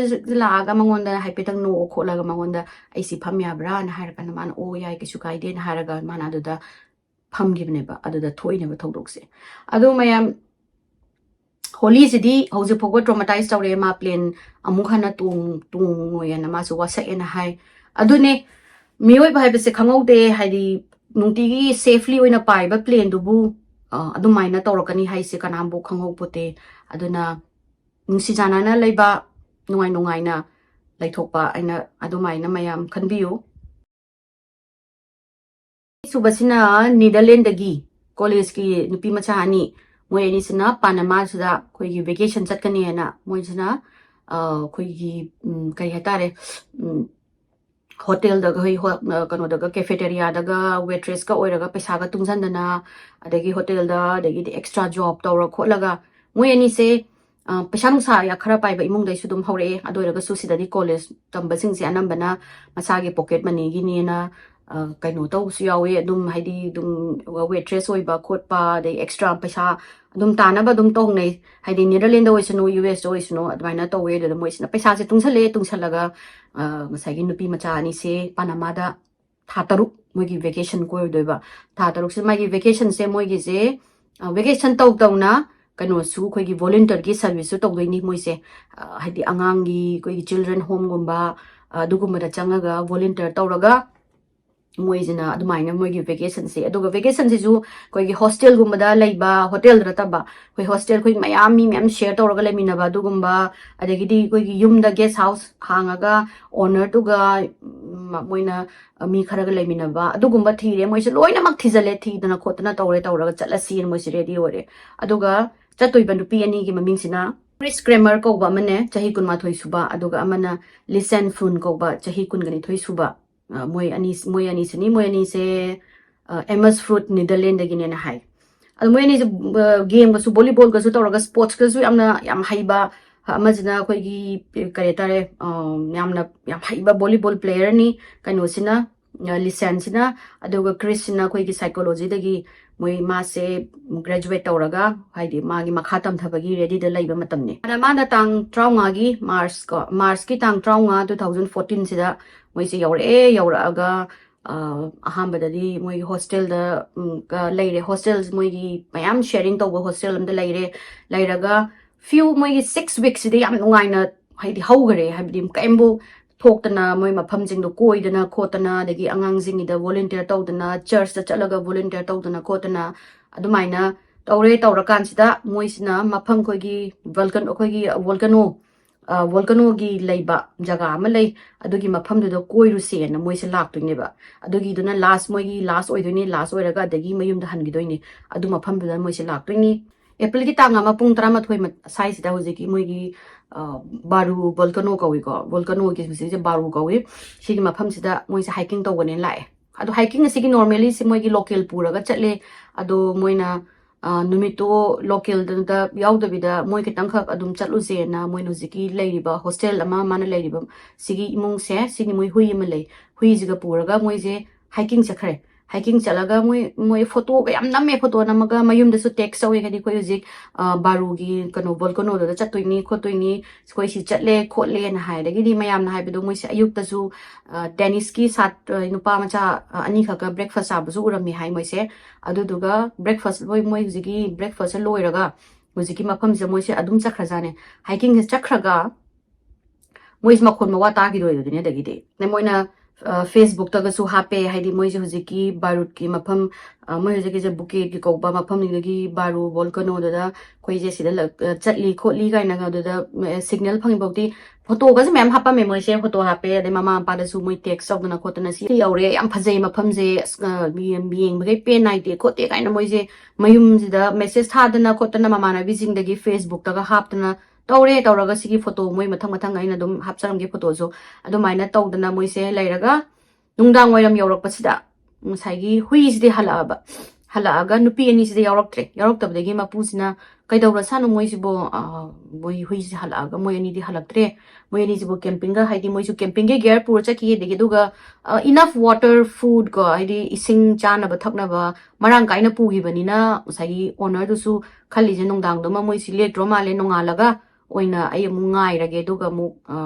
ꯂꯥꯛꯑꯒ ꯃꯉꯣꯟꯗ ꯍꯥꯏꯐꯦꯠꯇꯪ ꯅꯣꯛꯑ ꯈꯣꯠꯂꯒ ꯃꯉꯣꯟꯗ ꯑꯩꯁꯤ ꯐꯝ ꯌꯥꯕ꯭ꯔꯥꯅ ꯍꯥꯏꯔꯀꯥꯟꯗ ꯃꯥꯅ ꯑꯣ ꯌꯥꯏ ꯀꯩꯁꯨ ꯀꯥꯏꯗꯦꯅ ꯍꯥꯏꯔꯒ ꯃꯥꯅ ꯑꯗꯨꯗ ꯐꯝꯈꯤꯕꯅꯦꯕ ꯑꯗꯨꯗ ꯊꯣꯛꯏꯅꯦꯕ ꯊꯧꯗꯣꯛꯁꯦ ꯑꯗꯨ ꯃꯌꯥꯝ ꯍꯣꯂꯤꯁꯤꯗꯤ ꯍꯧꯖꯤꯛ ꯐꯥꯎꯕ ꯇ꯭ꯔꯣꯃꯥꯇꯥꯏꯖ ꯇꯧꯔꯦ ꯃꯥ ꯄ꯭ꯂꯦꯟ ꯑꯃꯨꯛ ꯍꯟꯅ ꯇꯣꯡꯉꯣꯏꯅ ꯃꯥꯁꯨ ꯋꯥꯁꯛꯑꯦꯅ ꯍꯥꯏ ꯑꯗꯨꯅꯦ ꯃꯤꯑꯣꯏꯕ ꯍꯥꯏꯕꯁꯦ ꯈꯪꯍꯧꯗꯦ ꯍꯥꯏꯗꯤ ꯅꯨꯡꯇꯤꯒꯤ ꯁꯦꯐꯂꯤ ꯑꯣꯏꯅ ꯄꯥꯏꯕ ꯄ꯭ꯂꯦꯟꯗꯨꯕꯨ ꯑꯗꯨꯃꯥꯏꯅ ꯇꯧꯔꯛꯀꯅꯤ ꯍꯥꯏꯁꯦ ꯀꯅꯥꯝꯕꯨ ꯈꯪꯍꯧꯄꯣꯠꯇꯦ ꯑꯗꯨꯅ ꯅꯨꯡꯁꯤ ꯆꯥꯟꯅꯅ ꯂꯩꯕ ꯅꯨꯡꯉꯥꯏꯅ ꯂꯩꯊꯣꯛꯄ ꯑꯩꯅ ꯑꯗꯨꯃꯥꯏꯅ ꯃꯌꯥꯝ ꯈꯟꯕꯤꯌꯨ ꯁꯨꯕꯁꯤꯅ ꯅꯤꯗꯔꯂꯦꯟꯗꯒꯤ ꯀꯣꯂꯦꯖꯀꯤ ꯅꯨꯄꯤ ꯃꯆꯥ ꯑꯅꯤ ꯃꯣꯏ ꯑꯅꯤꯁꯤꯅ ꯄꯥꯅꯃꯥꯁꯤꯗ ꯑꯩꯈꯣꯏꯒꯤ ꯚꯦꯀꯦꯁꯟ ꯆꯠꯀꯅꯤꯅ ꯃꯣꯏꯁꯤꯅ ꯑꯩꯈꯣꯏꯒꯤ ꯀꯩ ꯍꯥꯏꯇꯥꯔꯦ ꯍꯣꯇꯦꯜꯗꯒ ꯀꯩꯅꯣꯗꯒ ꯀꯦꯐꯦꯇꯦꯔꯤꯌꯥꯗꯒ ꯋꯦꯇ꯭ꯔꯦꯁꯀ ꯑꯣꯏꯔꯒ ꯄꯩꯁꯥꯒ ꯇꯨꯡꯁꯟꯗꯅ ꯑꯗꯒꯤ ꯍꯣꯇꯦꯜꯗ ꯑꯗꯒꯤꯗꯤ ꯑꯦꯛꯁꯇ꯭ꯔꯥ ꯖꯣꯕ ꯇꯧꯔ ꯈꯣꯠꯂꯒ ꯃꯣꯏ ꯑꯅꯤꯁꯦ ꯄꯩꯁꯥ ꯅꯨꯡꯁꯥ ꯈꯔ ꯄꯥꯏꯕ ꯏꯃꯨꯡꯗꯩꯁꯨ ꯑꯗꯨꯝ ꯍꯧꯔꯛꯑꯦ ꯑꯗꯨ ꯑꯣꯏꯔꯒꯁꯨ ꯁꯤꯗꯗꯤ ꯀꯣꯂꯦꯖ ꯇꯝꯕꯁꯤꯡꯁꯦ ꯑꯅꯝꯕꯅ ꯃꯁꯥꯒꯤ ꯄꯣꯀꯦꯠ ꯃꯅꯤꯒꯤꯅꯦꯅ ꯀꯩꯅꯣ ꯇꯧꯕꯁꯨ ꯌꯥꯎꯋꯦ ꯑꯗꯨꯝ ꯍꯥꯏꯗꯤ ꯑꯗꯨꯝ ꯋꯦꯇ꯭ꯔꯦꯁ ꯑꯣꯏꯕ ꯈꯣꯠꯄ ꯑꯗꯩ ꯑꯦꯛꯁꯇ꯭ꯔꯥ ꯄꯩꯁꯥ ꯑꯗꯨꯝ ꯇꯥꯅꯕ ꯑꯗꯨꯝ ꯇꯧꯅꯩ ꯍꯥꯏꯗꯤ ꯅꯦꯗꯔꯂꯦꯟꯗ ꯑꯣꯏꯁꯅꯨ USꯗ ꯑꯣꯏꯁꯅꯨ ꯑꯗꯨꯃꯥꯏꯅ ꯇꯧꯋꯦ ꯑꯗꯨꯗ ꯃꯣꯏꯁꯤꯅ ꯄꯩꯁꯥꯁꯦ ꯇꯨꯡꯁꯜꯂꯒ ꯉꯁꯥꯏꯒꯤ ꯅꯨꯄꯤ ꯃꯆꯥ ꯑꯅꯤꯁꯦ ꯄꯥꯅꯃꯥꯗ ꯊꯥ 6 ꯃꯣꯏꯒꯤ ꯚꯦꯀꯦꯁꯟ ꯀꯣꯏꯔꯨꯗꯣꯏꯕ ꯊꯥ 6ꯁꯦ ꯃꯥꯒꯤ ꯚꯦꯀꯦꯁꯟꯁꯦ ꯃꯣꯏꯒꯤꯁꯦ ꯚꯦꯀꯦꯁꯟ ꯇꯧꯅ ꯀꯩꯅꯣꯁꯨ ꯑꯩꯈꯣꯏꯒꯤ ꯚꯣꯂꯨꯟꯇꯔꯒꯤ ꯁꯔꯚꯤꯁꯁꯨ ꯇꯧꯗꯣꯏꯅꯤ ꯃꯣꯏꯁꯦ ꯍꯥꯏꯗꯤ ꯑꯉꯥꯡꯒꯤ ꯑꯩꯈꯣꯏꯒꯤ ꯆꯤꯜꯗ꯭ꯔꯦꯟ ꯍꯣꯝꯒꯨꯝꯕ ꯑꯗꯨꯒꯨꯝꯕꯗ ꯆꯪꯉꯒ ꯚꯣꯂꯨꯟꯇꯔ ꯇꯧꯔꯒ ꯃꯣꯏꯁꯤꯅ ꯑꯗꯨꯃꯥꯏꯅ ꯃꯣꯏꯒꯤ ꯚꯦꯀꯦꯁꯟꯁꯦ ꯑꯗꯨꯒ ꯚꯦꯀꯦꯁꯟꯁꯤꯁꯨ ꯑꯩꯈꯣꯏꯒꯤ ꯍꯣꯁꯇꯦꯜꯒꯨꯝꯕꯗ ꯂꯩꯕ ꯍꯣꯇꯦꯜꯗ ꯅꯠꯇꯕ ꯑꯩꯈꯣꯏ ꯍꯣꯁꯇꯦꯜ ꯑꯩꯈꯣꯏ ꯃꯤ ꯃꯌꯥꯝ ꯁꯦꯌꯔ ꯇꯧꯔꯒ ꯂꯩꯃꯤꯟꯅꯕ ꯑꯗꯨꯒꯨꯝꯕ ꯑꯗꯒꯤꯗꯤ ꯑꯩꯈꯣꯏꯒꯤ ꯌꯨꯝꯗ ꯒꯦꯁ ꯍꯥꯎꯁ ꯍꯥꯡꯉꯒ ꯑꯣꯅꯔꯗꯨꯒ ꯃꯣꯏꯅ ꯃꯤ ꯈꯔꯒ ꯂꯩꯃꯤꯟꯅꯕ ꯑꯗꯨꯒꯨꯝꯕ ꯊꯤꯔꯦ ꯃꯣꯏꯁꯦ ꯂꯣꯏꯅꯃꯛ ꯊꯤꯖꯜꯂꯦ ꯊꯤꯗꯅ ꯈꯣꯠꯇꯅ ꯇꯧꯔꯒ ꯆꯠꯂꯁꯤꯅ ꯃꯣꯏꯁꯦ ꯔꯦꯗꯤ ꯑꯣꯏꯔꯦ ꯑꯗꯨꯒ ꯆꯠꯇꯣꯏꯕ ꯅꯨꯄꯤ ꯑꯅꯤꯒꯤ ꯃꯃꯤꯡꯁꯤꯅ ꯀ꯭ꯔꯤꯁ ꯀ꯭ꯔꯦꯃꯔ ꯀꯧꯕ ꯑꯃꯅꯦ ꯆꯍꯤ 12 ꯁꯨꯕ ꯑꯗꯨꯒ ꯑꯃꯅ ꯂꯤꯁꯦꯟ ꯐꯨꯟ ꯀꯧꯕ ꯆꯍꯤ 22 ꯁꯨꯕ moi ani sini moi ani se MS Fruit Netherlands dagi ne na hai adu moi ani game ga su volleyball ga su tawraga sports ga su yam haiba amajina koi gi karetare yam haiba volleyball player ni kaino sina lisan sina aduga Chris sina koi gi psychology dagi moi ma se graduate tawraga haidi ma gi makha tam thabagi ready da laiba matamne ana ma da tang traunga gi Mars ki tang traunga 2014 sida moi se yaura aga ahambadadi moi hostel da laire hostels moi gi mayam sharing tawba hostel am da lairaga few moi 6 weeks de yam nungaina haidi haugare habdi kaimbo thokdana moi mafam jing do koidana khotana dagi angang jing da volunteer tawdana church da chalaga volunteer tawdana khotana adumaina tawrakan sida moi sina mafam khoi gi volcano gi leiba jaga ama lei adugi mafam do koiru se na moi se lak tuine ba adugi duna last moi gi last oidoni last oiraga dagi mayum da hangi doini adu mafam do moi se lak tuini April ki tanga ma pung 13 size da hoje ki moi gi baru volcano kawi ko volcano ki se baru kawi sigi mafam sida moi se hiking tawgane lai adu hiking sigi normally se moi gi local pura ga chatle adu moina numito local da yaud bida moi ke tangkha adum chalu se na moi no ziki leiriba hostel ama mana leiriba sigi imung se sigi moi hui ma lei hui jiga puraga moi je hiking chakhre hiking chalaga moi photo ga yam namme photo namaga mayum da su text awe ga di ko zik baru gi kano volcano da chattoini khotoini koi si chatle khotle na hai da gi di mayam na hai bedo moi se ayuk ta su Dennis ki sat nupa macha ani kha ka breakfast abu zu urami hai moi se adu duga breakfast moi zigi breakfast loiraga muziki mafam je moi se adum chakra jane hiking se chakraga moi ma khon ma wa ta gi do ne da gi de ne moina Facebook ta ga su hape haidi moi je huziki barut ki mafam moi huziki je buke ki ko ba mafam ni gi baru volcano da koi je sida chatli kholi ga na ga da signal phangi bauti photo ga je mem hapa me moi se photo hape de mama pa da su moi text of na khotana si yaure yam phajai mafam je being ba pe nai de khote ga na moi je mayum ji da message tha da na khotana mama na bijing da gi Facebook ta ga hap na tawraga sigi photo moi mathang aina dum hapcharam ge photo zo adu maina tawdana moi se lairaga nungdang wairam yorak pasida musai hui sidi halaaga nupi ani sidi yorok tabdegi mapusina kaidawra sanu moi sibo moi hui si halaaga moi ani di halaktre moi ani sibo camping ga haidi moi su camping ge gear pur chaki degi duga enough water food go haidi ising chana ba thakna ba marang kaina pugi banina musai owner du su khali je nungdang do ma moi si letro male nongalaga oina ay mu ngai rage duga mu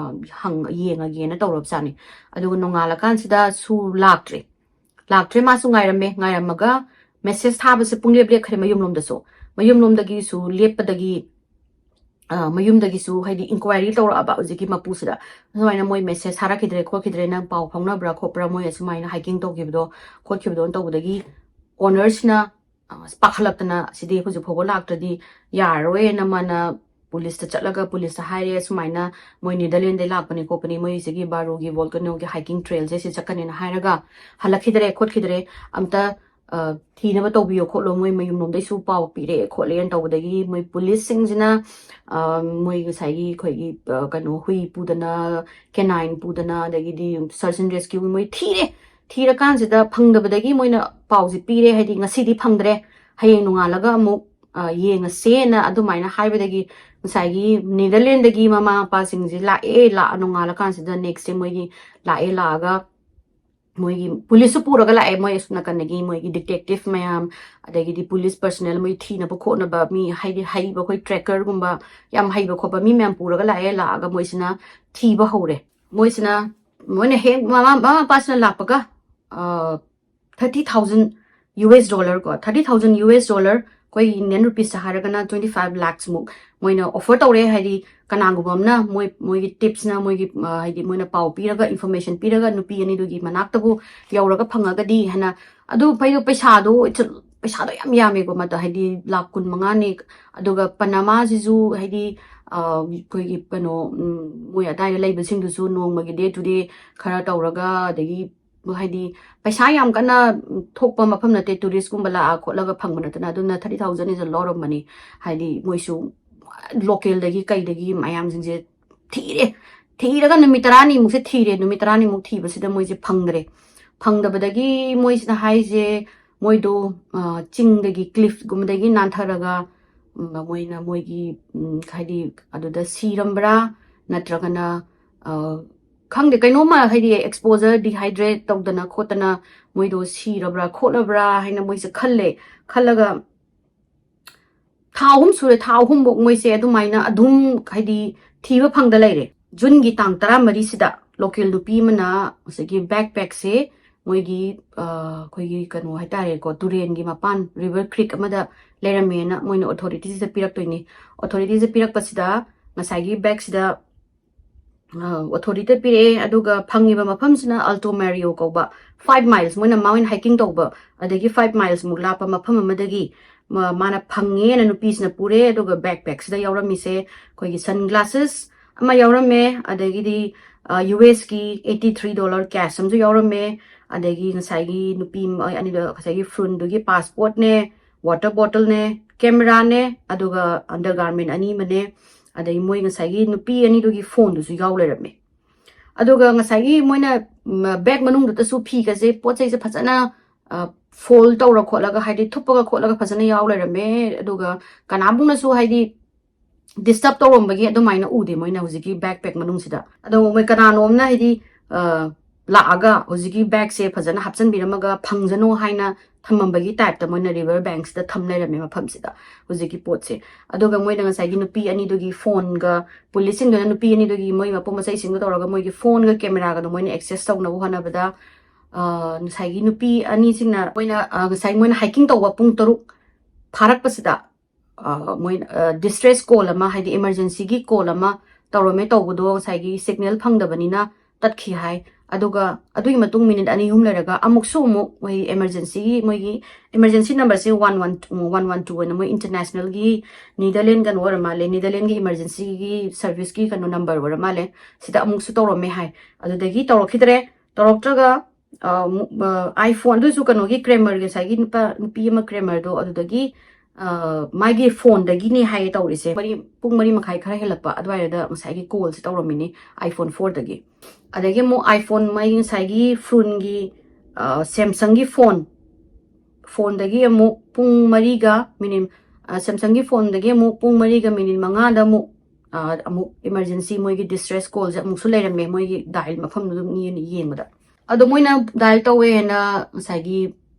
hang yenga gena tawrop sani aduga nongala kan sida su laktre ma su ngai ramaga message thaba se pungle ble khre mayum lom da so mayum lom dagi su lepa dagi mayum dagi su haidi inquiry tawra aba ujiki mapu sida soina moi message hara khidre na pau phongna bra khopra moi asmaina hiking to gibdo tawdagi owners na pakhalaptana sidi huju phogo laktradi yarwe na mana police ta chalaga police ta haire sumaina moi Netherlands de lakpani kopani moi sigi baru gi volcano gi hiking trail je se chakane na hairaga halakhidre khotkidre amta thina ba tobiyo kholo moi mayum nom dai su paw pire kholen tawdagi moi police singjina moi gi sai khoi gi kano hui pudana canine pudana dagi di search and rescue moi thira kan sida phangdabadagi moina pawji pire haidi ngasi di phangdre hayeng nungalaga amu yenga sena adumaina haibadagi musai Netherlands dagi mama pa singji la anongala kan sida next time moi gi la aga moi gi police pura ga la moi suna kan gi moi gi detective mayam adagi di police personnel moi thina ba khona ba mi hai ba khoi tracker gumba yam hai ba khoba mi mem pura ga la aga moi sina thi ba hore moi sina moina he mama pa sina la pa ga $30,000 ko $30,000 koi Indian rupees saharagana 25 lakhs muk moina offer tawre haidi kanangubamna moi tips na moi haidi moina pau piraga information piraga nupi ani dugi manaktabu yauraga phangaga di hana adu paisa do yam yame go mata haidi lakh kun mangani aduga Panama jizu haidi koi gi pano moi adai leiba sing du su nongmagi day to day khara tawraga dagi haidi paisa yam kana thokpa mafam na te tourist kumbala kholaga phangmana tana duna 30,000 is a lot of money haidi moisu local dagi kai dagi mayam jingje ꯊꯤꯔꯒ ꯅꯨꯃꯤꯠ 10ꯅꯤꯃꯨꯛꯁꯦ ꯊꯤꯔꯦ ꯅꯨꯃꯤꯠ 10ꯅꯤꯃꯨꯛ ꯊꯤꯕꯁꯤꯗ ꯃꯣꯏꯁꯦ ꯐꯪꯗ꯭ꯔꯦ ꯐꯪꯗꯕꯗꯒꯤ ꯃꯣꯏꯁꯤꯅ ꯍꯥꯏꯁꯦ ꯃꯣꯏꯗꯣ ꯆꯤꯡꯗꯒꯤ ꯀ꯭ꯂꯤꯐꯒꯨꯝꯕꯗꯒꯤ ꯅꯥꯟꯊꯔꯒ ꯃꯣꯏꯅ ꯃꯣꯏꯒꯤ ꯍꯥꯏꯗꯤ ꯑꯗꯨꯗ ꯁꯤꯔꯝꯕ꯭ꯔꯥ ꯅꯠꯇ꯭ꯔꯒꯅ ꯈꯪꯗꯦ ꯀꯩꯅꯣꯝꯃ ꯍꯥꯏꯗꯤ exposure dehydrate ꯇꯧꯗꯅ ꯈꯣꯠꯇꯅ ꯃꯣꯏꯗꯣ ꯁꯤꯔꯕ꯭ꯔꯥ ꯈꯣꯠꯂꯕ꯭ꯔꯥ ꯍꯥꯏꯅ ꯃꯣꯏꯁꯦ ꯈꯜꯂꯒ ꯊꯥ 3 ꯁꯨꯔꯦ ꯊꯥ 3ꯐꯥꯎ ꯃꯣꯏꯁꯦ ꯑꯗꯨꯃꯥꯏꯅ ꯑꯗꯨꯝ ꯍꯥꯏꯗꯤ ꯊꯤꯕ ꯐꯪꯗ ꯂꯩꯔꯦ ꯖꯨꯟꯒꯤ ꯇꯥꯡ 14 ꯁꯤꯗ ꯂꯣꯀꯦꯜ ꯅꯨꯄꯤ ꯑꯃꯅ ꯉꯁꯥꯏꯒꯤ ꯕꯦꯛꯄꯦꯛꯁꯦ ꯃꯣꯏꯒꯤ ꯑꯩꯈꯣꯏꯒꯤ ꯀꯩꯅꯣ ꯍꯥꯏꯇꯥꯔꯦꯀꯣ ꯇꯨꯔꯦꯟꯒꯤ ꯃꯄꯥꯟ ꯔꯤꯚꯔ ꯀ꯭ꯔꯤꯛ ꯑꯃꯗ ꯂꯩꯔꯝꯃꯦꯅ ꯃꯣꯏꯅ ꯑꯣꯊꯣꯔꯤꯇꯤꯁꯤꯗ ꯄꯤꯔꯛꯇꯣꯏꯅꯤ ꯑꯣꯊꯣꯔꯤꯇꯤꯁꯤꯗ ꯄꯤꯔꯛꯄꯁꯤꯗ ꯉꯁꯥꯏꯒꯤ ꯕꯦꯛꯁꯤꯗ ꯑꯣꯊꯣꯔꯤꯇꯤꯗ ꯄꯤꯔꯛꯑꯦ ꯑꯗꯨꯒ ꯐꯪꯉꯤꯕ ꯃꯐꯝꯁꯤꯅ ꯑꯜꯇꯣ ꯃꯦꯔꯤꯌꯣ ꯀꯧꯕ 5 miles ꯃꯣꯏꯅ ꯍꯥꯏꯀꯤꯡ ꯇꯧꯕ ꯑꯗꯒꯤ 5 miles ꯃꯨꯛ ꯂꯥꯞꯄ ꯃꯐꯝ ꯑꯃꯗꯒꯤ ꯃꯥꯅ ꯐꯪꯉꯦꯅ ꯅꯨꯄꯤꯁꯤꯅ ꯄꯨꯔꯦ ꯑꯗꯨꯒ ꯕꯦꯛꯄꯦꯛꯁꯤꯗ ꯌꯥꯎꯔꯝꯃꯤꯁꯦ ꯑꯩꯈꯣꯏꯒꯤ ꯁꯟꯒ꯭ꯂꯥꯁꯦꯁ ꯑꯃ ꯌꯥꯎꯔꯝꯃꯦ ꯑꯗꯒꯤꯗꯤ USꯒꯤ $83 ꯀꯦꯁ ꯑꯃꯁꯨ ꯌꯥꯎꯔꯝꯃꯦ ꯑꯗꯒꯤ ꯉꯁꯥꯏꯒꯤ ꯅꯨꯄꯤ ꯑꯅꯤꯗꯣ ꯉꯁꯥꯏꯒꯤ ꯐ꯭ꯔꯨꯟꯗꯨꯒꯤ ꯄꯥꯁꯄꯣꯔꯠꯅꯦ ꯋꯥꯇꯔ ꯕꯣꯇꯜꯅꯦ ꯀꯦꯃꯦꯔꯥꯅꯦ ꯑꯗꯨꯒ ꯑꯟꯗꯔꯒꯥꯔꯃꯦꯟ 2 ꯑꯃꯅꯦ ꯑꯗꯒꯤ ꯃꯣꯏ ꯉꯁꯥꯏꯒꯤ ꯅꯨꯄꯤ ꯑꯅꯤꯗꯨꯒꯤ ꯐꯣꯟꯗꯨꯁꯨ ꯌꯥꯎ ꯂꯩꯔꯝꯃꯦ ꯑꯗꯨꯒ ꯉꯁꯥꯏꯒꯤ ꯃꯣꯏꯅ ꯕꯦꯛ ꯃꯅꯨꯡꯗꯨꯗꯁꯨ ꯐꯤꯒꯁꯦ ꯄꯣꯠ ꯆꯩꯁꯦ ꯐꯖꯅ ꯐꯣꯜ ꯇꯧꯔ ꯈꯣꯠꯂꯒ ꯍꯥꯏꯗꯤ ꯊꯨꯞꯄꯒ ꯈꯣꯠꯂꯒ ꯐꯖꯅ ꯌꯥꯎ ꯂꯩꯔꯝꯃꯦ ꯑꯗꯨꯒ ꯀꯅꯥꯝꯕꯨꯅꯁꯨ ꯍꯥꯏꯗꯤ ꯗꯤꯁꯇꯔꯕ ꯇꯧꯔꯝꯕꯒꯤ ꯑꯗꯨꯃꯥꯏꯅ ꯎꯗꯦ ꯃꯣꯏꯅ ꯍꯧꯖꯤꯛꯀꯤ ꯕꯦꯛꯄꯦꯛ ꯃꯅꯨꯡꯁꯤꯗ ꯑꯗꯣ ꯃꯣꯏ ꯀꯅꯥꯅꯣꯝꯅ ꯍꯥꯏꯗꯤ ꯂꯥꯛꯑꯒ ꯍꯧꯖꯤꯛꯀꯤ ꯕꯦꯛꯁꯦ ꯐꯖꯅ ꯍꯥꯞꯆꯤꯟꯕꯤꯔꯝꯃꯒ ꯐꯪꯖꯅꯣ ꯍꯥꯏꯅ ꯊꯝꯃꯝꯕꯒꯤ ꯇꯥꯏꯞꯇ ꯃꯣꯏꯅ ꯔꯤꯚꯔ ꯕꯦꯡꯛꯁꯤꯗ ꯊꯝ ꯂꯩꯔꯝꯃꯦ ꯃꯐꯝꯁꯤꯗ ꯍꯧꯖꯤꯛꯀꯤ ꯄꯣꯠꯁꯦ ꯑꯗꯨꯒ ꯃꯣꯏꯅ ꯉꯁꯥꯏꯒꯤ ꯅꯨꯄꯤ ꯑꯅꯤꯗꯨꯒꯤ ꯐꯣꯟꯒ ꯄꯨꯂꯤꯁꯁꯤꯡꯗꯨꯅ ꯅꯨꯄꯤ ꯑꯅꯤꯗꯨꯒꯤ ꯃꯣꯏ ꯃꯄꯣ ꯃꯆꯩꯁꯤꯡꯗꯨ ꯇꯧꯔꯒ ꯃꯣꯏꯒꯤ ꯐꯣꯟꯒ ꯀꯦꯃꯦꯔꯥꯒꯗꯣ ꯃꯣꯏꯅ ꯑꯦꯛꯁꯦꯁ ꯇꯧꯅꯕ ꯍꯣꯠꯅꯕꯗ ꯉꯁꯥꯏꯒꯤ ꯅꯨꯄꯤ ꯑꯅꯤꯁꯤꯡꯅ ꯃꯣꯏꯅ ꯉꯁꯥꯏ ꯃꯣꯏꯅ ꯍꯥꯏꯀꯤꯡ ꯇꯧꯕ ꯄꯨꯡ 6 ꯐꯥꯔꯛꯄꯁꯤꯗ ꯃꯣꯏꯅ ꯗꯤꯁꯇ꯭ꯔꯦꯁ ꯀꯣꯜ ꯑꯃ ꯍꯥꯏꯗꯤ ꯏꯃꯔꯖꯦꯟꯁꯤꯒꯤ ꯀꯣꯜ ꯑꯃ ꯇꯧꯔꯝꯃꯦ ꯇꯧꯕꯗꯣ ꯉꯁꯥꯏꯒꯤ ꯁꯤꯒꯅꯦꯜ ꯐꯪꯗꯕꯅꯤꯅ ꯇꯠꯈꯤ ꯍꯥꯏ ꯑꯗꯨꯒ ꯑꯗꯨꯒꯤ ꯃꯇꯨꯡ ꯃꯤꯅꯤꯠ 2-3 ꯂꯩꯔꯒ ꯑꯃꯨꯛꯁꯨ ꯃꯣꯏ emergency ꯃꯣꯏꯒꯤ emergency number se 112 ꯑꯣꯏꯅ ꯃꯣꯏ internationalꯒꯤ ꯅꯤꯗꯔꯂꯦꯟ ꯀꯩꯅꯣ ꯑꯣꯏꯔ ꯃꯥꯜꯂꯦ ꯅꯤꯗꯔꯂꯦꯟꯒꯤ emergencyꯒꯤ ꯁꯔꯚꯤꯁꯀꯤ ꯀꯩꯅꯣ ꯅꯝꯕꯔ ꯑꯣꯏꯔ ꯃꯥꯜꯂꯦ ꯁꯤꯗ ꯑꯃꯨꯛꯁꯨ ꯇꯧꯔꯝꯃꯦ ꯍꯥꯏ ꯑꯗꯨꯗꯒꯤ ꯇꯧꯔꯛꯈꯤꯗ꯭ꯔꯦ ꯇꯧꯔꯛꯇ꯭ꯔꯒ iPhone ꯑꯗꯨꯁꯨ ꯀꯩꯅꯣꯒꯤ ꯀ꯭ꯔꯦꯃꯔꯒꯤ ꯉꯁꯥꯏꯒꯤ ꯅꯨꯄꯤ ꯑꯃ ꯀ꯭ꯔꯦꯃꯔꯗꯣ ꯑꯗꯨꯗꯒꯤ ꯃꯥꯒꯤ ꯐꯣꯟꯗꯒꯤꯅꯦ ꯍꯥꯏꯌꯦ ꯇꯧꯔꯤꯁꯦ ꯄꯨꯡ 4:30 ꯈꯔ ꯍꯦꯜꯂꯛꯄ ꯑꯗꯨꯋꯥꯏꯗ ꯉꯁꯥꯏꯒꯤ ꯀꯣꯜꯁꯦ ꯇꯧꯔꯝꯃꯤꯅꯤ iPhone 4ꯗꯒꯤ ꯑꯗꯒꯤ ꯑꯃꯨꯛ iPhone ꯃꯥꯒꯤ ꯉꯁꯥꯏꯒꯤ ꯐ꯭ꯔꯨꯟꯒꯤ ꯁꯦꯝꯁꯪꯒꯤ ꯐꯣꯟꯗꯒꯤ ꯑꯃꯨꯛ ꯄꯨꯡ 4ꯒ ꯃꯤꯅꯤꯠ ꯁꯦꯝꯁꯪꯒꯤ ꯐꯣꯟꯗꯒꯤ ꯑꯃꯨꯛ ꯄꯨꯡ 4ꯒ ꯃꯤꯅꯤꯠ 5ꯗ ꯑꯃꯨꯛ emergency मोइगी distress call जे अमुक सुलेरमे मोइगी डायल मफम येंबदा अदो मोइना डायल तवे हेना साइगी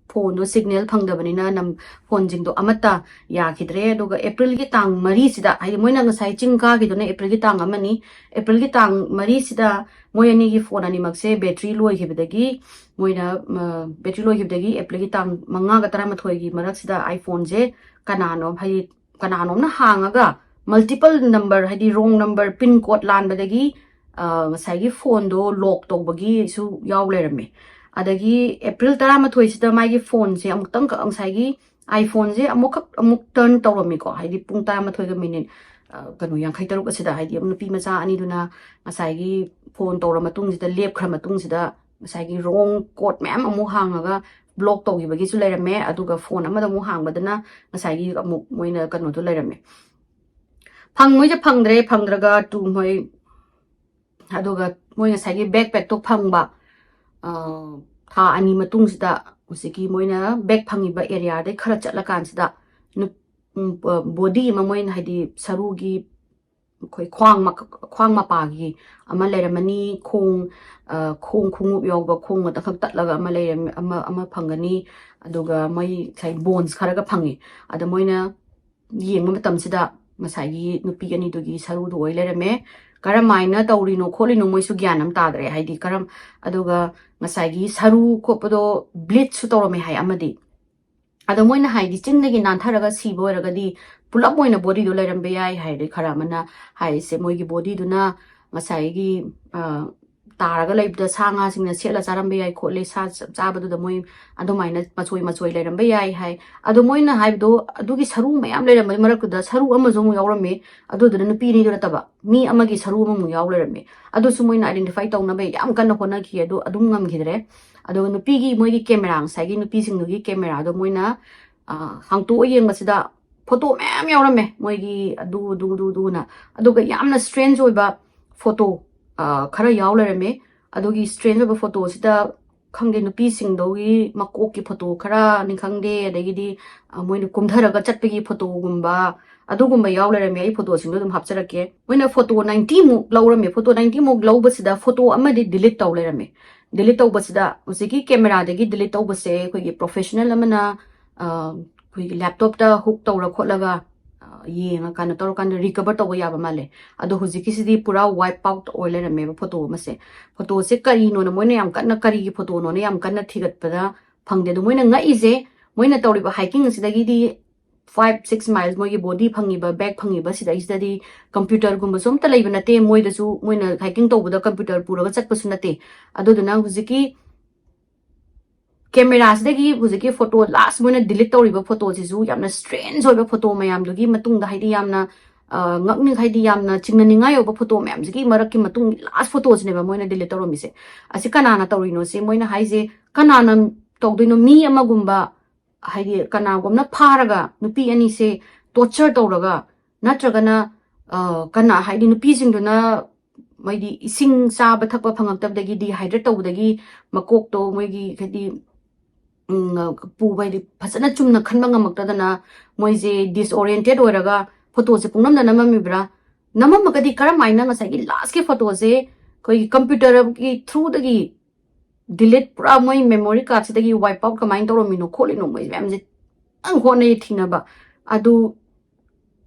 फोन दो सिग्नल फंगदबनिना नम फोन जिंगदो अमता याखिद्रे अदुगा अप्रैल की तांग मरी सिदा हाइ मोइना ngसाइ चिंका गिदोने अप्रैल की तांग अमनी अप्रैल की तांग मरी सिदा मोयनी की फोन अनि मक्से बैटरी लोइ हिबदगी मोइना बैटरी लोइ हिबदगी अप्रैल की तांग मंगा ग 13 की मरक सिदा आईफोन जे कनानो भाई कनानो ना हांगागा multiple number हाइदी wrong number pin code लानबदगी ngसाइगी phone दो लॉक तौबगी सु याव लेरमे अदगी अप्रैल 13 सिदा माइगी फोन से अमुक्तंग ngसाइगी आईफोन से अमुक टर्न तौरमिको हाइदी पुंग 13 गा मिनिट कनो यांखै तरुक असिदा हाइदी नुपी मचा अनिदुना ngसाइगी फोन तौर मतुंग सिदा लेपख्र मतुंग सिदा ngसाइगी रोंग कोड मैम अमु हांगागा ब्लॉक तौगिबगी सु लेरमे अदुगा फोन अमदा मु हांगबदना ngसाइगी अमुक मोइना कनो तो लेरमे फंग मोइजे फंगद्रे फंगद्रगा टू मोइ अदुगा मोइ ngसाइगी बैकपैक तो फंगबा था अनि मतुंगसिदा उसिकी मोइना बैक फंगिबा एरिया दे खरा चटला कानसिदा बॉडी म मोइना हाइदी सरुगी खोइ ख्वांग मपागी अमा लेरमनी खोंग खुंगुप यावबा खोंग मत खक तटलगा अमा लेरम अमा फंगनी अदुगा मोइ साइ बोन्स खरागा फंगी अदा मोइना येंगबा मतमसिदा ngसाइगी नुपी अनिदुगी सरुदो ओइ लेरमे करमाइना तौरिनो खोलिनो मोइसु ज्ञान अम तादरे हाइदी करम अदुगा ngसाइगी सरु खोपदो ब्लीड सु तौरमे हाइ अमदी अदा मोइना हाइदी चिंगदगी नानथरगा सिबो ओरगदी पुलप मोइना बॉडी दो लेरमबे याइ हाइदे खरामना हाइसे मोइगी बॉडी दुना ngसाइगी तारगा लैबदा सांगा सिंगना सेला चारमबे याइ खोले सा चाबदुदा मोइ अदुमाइना मचोइ लेरमबे याइ हाइ अदु मोइना हाइबदो अदुगी सरु मयाम लेरमबे मरकुदा सरु अमजो मु यावरमे अदुदुना नुपी नि दुना तबा मी अमगी सरु अमु याव लेरमे अदुसु मोइना आइडेंटिफाई तौनबे याम कन्ना होनाखि अदु अदुम ngमखिद्रे अदु नुपीगी मोइगी कैमरा ngसाइगी नुपी सिंगनुगी कैमरा दो मोइना हांगतो येंगबसिदा फोटो मैम यावरमे मोइगी अदुना अदुगा यामना स्ट्रेंज ओइबा photo khara yaw lerame adogi strange ba photo sida khangde nupi singdogi makoki photo khara ni khangde adagidi moina kumtharaga chatpegi photo gumba adugumba yaw lerame ai photo singdo dum hapcharake moina photo 90 mu lawrame photo 90 mu lawba sida photo amadi delete taw lerame delete taw basida usiki camera dagi delete taw base khoi professional amana khoi laptop ta hook tawra kholaga yenga kana tor kan recover taw yaba male ado hujiki sidi pura wipe out oiler me photo mase photo se kari no na moina yam kana kari gi photo no na yam kana thigat pada phangde do moina ngai je moina tawri ba hiking sidagi di 5-6 miles moi body phangi ba bag phangi ba sidagi sidadi computer gumba som ta leiba nate moi da su moina hiking taw da computer pura ga chat pasu nate ado duna hujiki camera sidagi hujiki photo last moina delete tawriba photo sisu yamna strange oiba photo mayam dugi matung da haidi yamna ngakni haidi yamna chingnani ngai oba photo mayam sigi marakki matung last photo sine ba moina delete tawromi se asi kanana tawrino se moina haise kanana tawdoino mi ama gumba haidi kana gomna pharaga nupi ani se torture tawraga natragana kana haidi nupi singduna moidi ising chaba thakpa phangaktabdagi dehydrate tawdagi makok to moigi khadi pubai di phasana chumna khanba ngamakta moise disoriented oraga photo se pungnam na namamibra namamagadi karamaina ngasai gi last ke photo se koi computer ki through dagi delete pura moi memory card se dagi wipe out kamain tawromino kholino moi mem je ang hone thina ba adu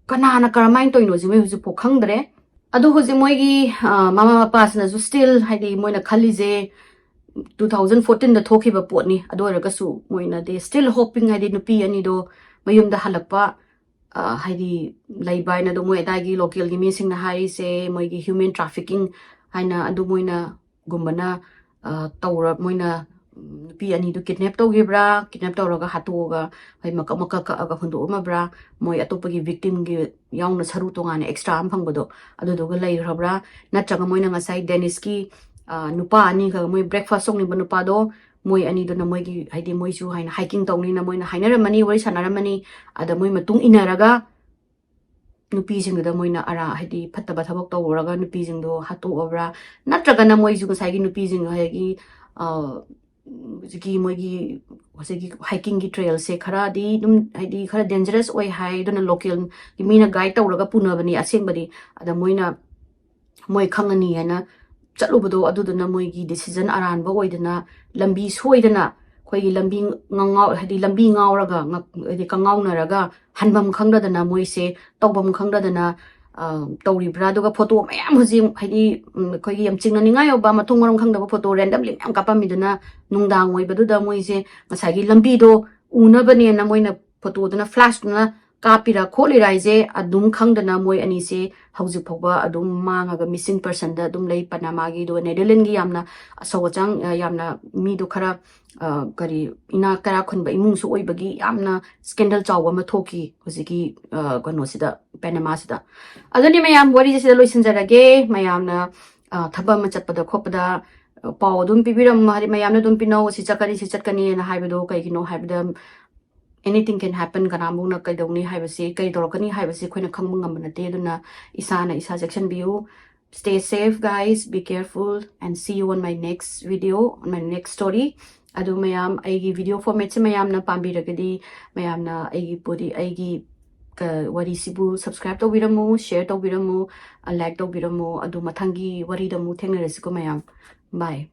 kanana karamain toino je moi huju pokhangdre adu huju moi gi mama papa sna ju still haidi moina khali je 2014 da thoki ba potni ado raga su moina de still hoping haidi nupi ani do mayum da halakpa haidi laibai na do moi dagi local gi missing na hai se moi gi human trafficking haina adu moina gumbana tawra moina nupi ani do kidnap tawgebra kidnap tawraga hatoga hai maka ka hundo ma bra moi atopa gi victim gi yauna saru tongane extra am phangbodo adu do ga lai rabra natraga moina ngasai Dennis ki nupa ani ka moi breakfast song ni nupa do moi ani do na moi gi haidi moi su haina hiking tawni na moi na hainara mani wari sanara mani ada moi matung inaraga nupi sing da moi na ara haidi phattaba thabak tawraga nupi sing do hato obra natraga na moi su sai gi nupi sing haigi moi gi wasegi hiking gi trail se khara di dum haidi khara dangerous oi hai do na local gi mina guide tawraga punabani aseng badi ada moi na moi khangani ana chatlubudo aduduna moigi decision aran ba oidana lambi soidana khoigi lambi ngangau hadi lambi ngauraga hadi kangaunaraga hanbam khangdadana moise tawbam khangdadana tawri bradoga photo mayam huji hadi khoigi yam chingnani ngayo ba mathung marom khangdaba photo randomly yam kapamiduna nungdang oibaduda moise ngasagi lambi do unabane na moina photo duna flash duna kapira kholira ise adum khangdana moi ani se hauji phogba adum mangaga missing person da adum lei Panama gi do Netherlands gi yamna asawachang yamna mi do khara kari ina kara khunba imung su oibagi yamna scandal chawwa ma thoki hojiki kono sida Panama sida adoni mayam wari sida loisinjarage mayamna thaba ma chatpada khopada paw dum pibiram hari mayamna dum pino si chakani na haibedo kaigino haibeda anything can happen kanamung na kaidongni haibasi kaidorokani haibasi khoina khangmung ngamnate duna isa section view stay safe guys be careful and see you on my next video on my next story adu mayam aigi video format se mayam na pambi ragadi mayam na aigi body aigi wari sibu subscribe to biramu share to biramu like to biramu adu mathangi wari damu thengnaresi ko mayam bye